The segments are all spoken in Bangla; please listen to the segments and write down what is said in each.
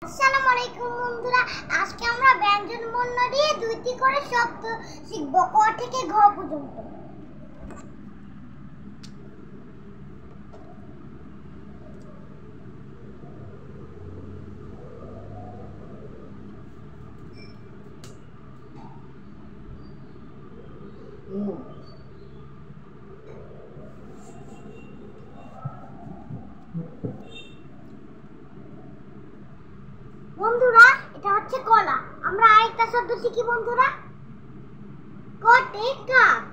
আসসালামু আলাইকুম বন্ধুরা, আজকে আমরা ব্যঞ্জন বর্ণ দিয়ে দুইটি করে শব্দ শিখব, ক থেকে ঘ পর্যন্ত। বন্ধুরা, এটা হচ্ছে কলা। আমরা আরেকটা শব্দ শিখি বন্ধুরা, কটে কাক।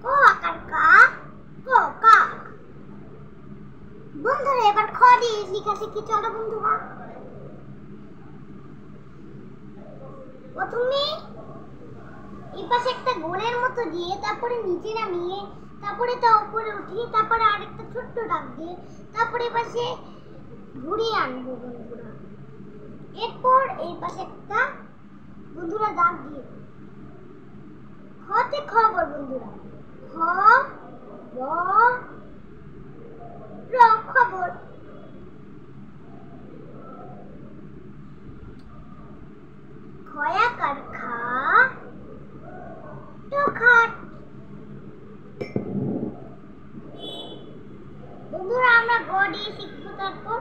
ক আকার কা, ক কাক। বন্ধুরা, এবার খ দিয়ে লেখা শিখি, চলো বন্ধুরা। প্রথমে এই পাশে একটা গোলের মতো দিয়ে, তারপরে নিচে নামিয়ে, তারপরে তা উপরে উঠিয়ে, তারপরে আরেকটা ছোট্ট দাগ দিয়ে, তারপরে এই পাশে ঘুরিয়ে আনবো বন্ধুরা। এরপর এই পাশে একটা বন্ধুরা দাগ দিয়ে খতে খবর বন্ধুরা, খ ব র খবর। খয়াকার খা, ট খাট। বন্ধুরা, আমরা গ দিয়ে শিখবো, তারপর